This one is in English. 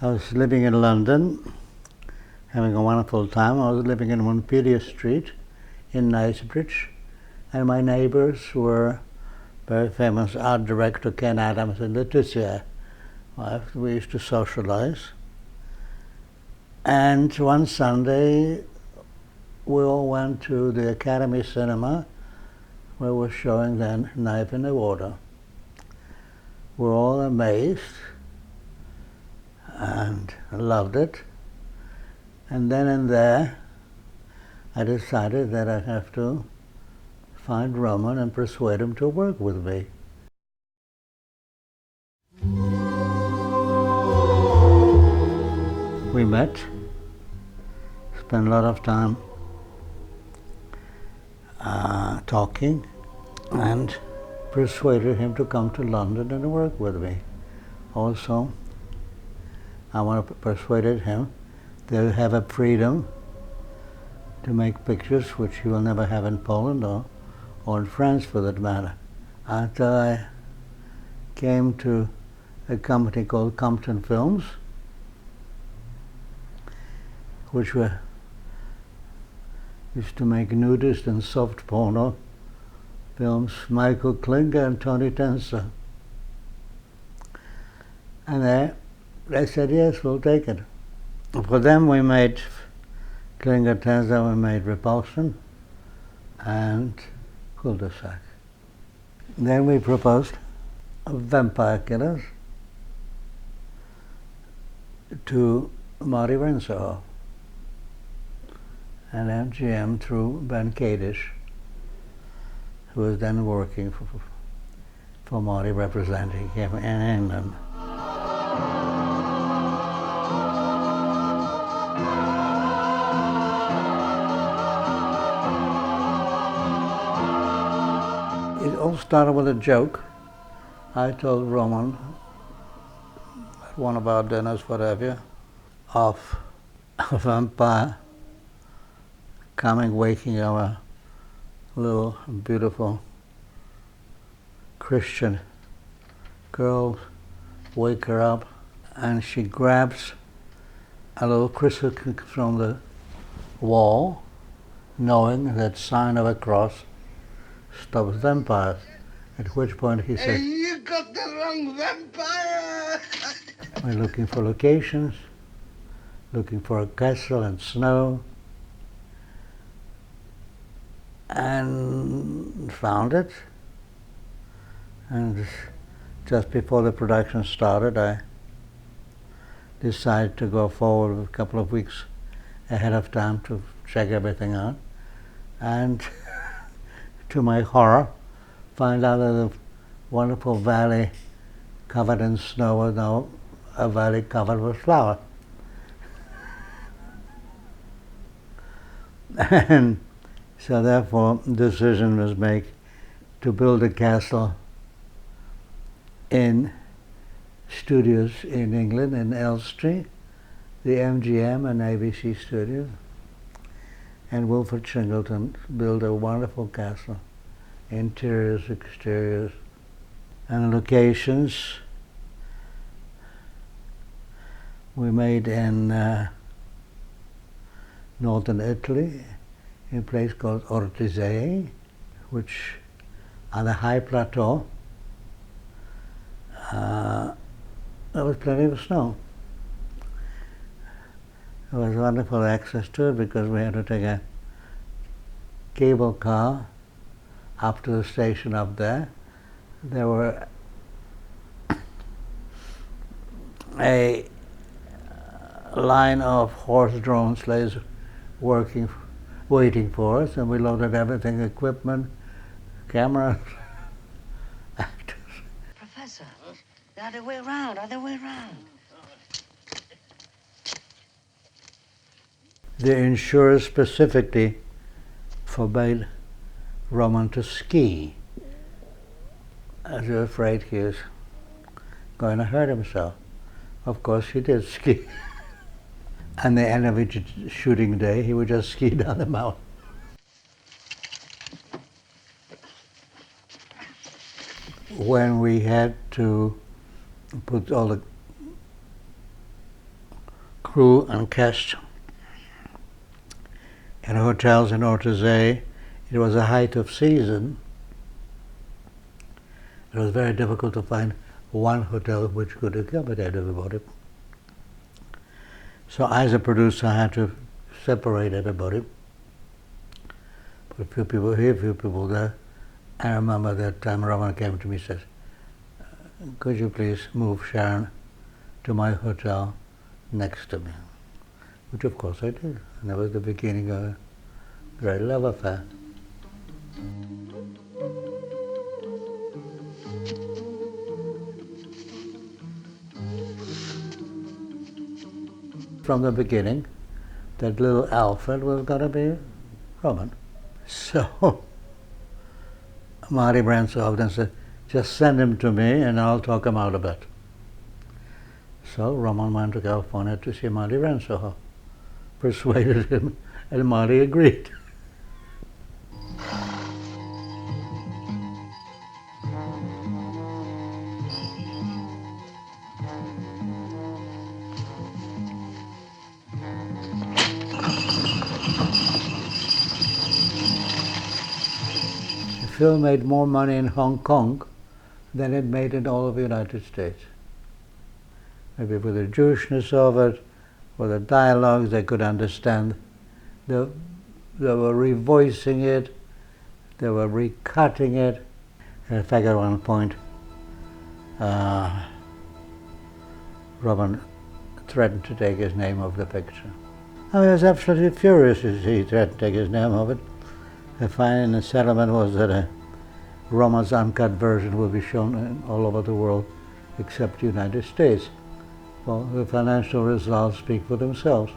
I was living in London, having a wonderful time. I was living in Montpelier Street in Knightsbridge, and my neighbors were very famous art director Ken Adams and Letitia. We used to socialize. And one Sunday, we all went to the Academy Cinema, where we were showing then Knife in the Water. We were all amazed and loved it. And then and there, I decided that I'd have to find Roman and persuade him to work with me. We met, spent a lot of time talking, and persuaded him to come to London and work with me. Also, I persuaded him they'll have a freedom to make pictures which he will never have in Poland or in France for that matter. Until I came to a company called Compton Films, which used to make nudist and soft porno films, Michael Klinger and Tony Tenser. And they said, yes, we'll take it. For them we made Klinger Tenser, we made Repulsion and Cul-de-sac. Then we proposed Vampire Killers to Marty Renshaw and MGM through Ben Kadish, who was then working for Marty, representing him in England. It all started with a joke. I told Roman at one of our dinners, whatever, of a vampire coming, waking our little beautiful Christian girl, wake her up, and she grabs a little crucifix from the wall, knowing that sign of a cross stops vampires. At which point he said, "You got the wrong vampire!" We're looking for locations, looking for a castle and snow, and found it. And just before the production started, I decided to go forward a couple of weeks ahead of time to check everything out. And to my horror, find out that the wonderful valley covered in snow was now a valley covered with flowers. And so therefore, the decision was made to build a castle in studios in England, in Elstree, the MGM and ABC studios, and Wilfred Singleton built a wonderful castle, interiors, exteriors, and locations we made in northern Italy, in a place called Ortisei, which on a high plateau, there was plenty of snow. There was wonderful access to it because we had to take a cable car up to the station up there. There were a line of horse-drawn sleighs waiting for us, and we loaded everything, equipment, cameras, actors. Professor, the other way around, other way around. The insurers specifically forbade Roman to ski, as they were afraid he was going to hurt himself. Of course, he did ski. And the end of each shooting day, he would just ski down the mountain. When we had to put all the crew and cast in hotels in order to say it was a height of season. It was very difficult to find one hotel which could accommodate everybody. So as a producer, I had to separate everybody. Put a few people here, a few people there. I remember that time Roman came to me and said, could you please move Sharon to my hotel next to me? Which of course I did. And that was the beginning of a great love affair. From the beginning, that little Alfred was going to be Roman. So Marty Bransoff then said, just send him to me and I'll talk him out of it. So Roman went to California to see Marty Bransoff, persuaded him, and Marty agreed. The film made more money in Hong Kong than it made in all of the United States. Maybe with the Jewishness of it, with the dialogues they could understand. They were revoicing it, they were recutting it. In fact, at one point, Robin threatened to take his name off the picture. I was absolutely furious as he threatened to take his name off it. The final settlement was that Roman's uncut version will be shown all over the world except the United States. Well, the financial results speak for themselves.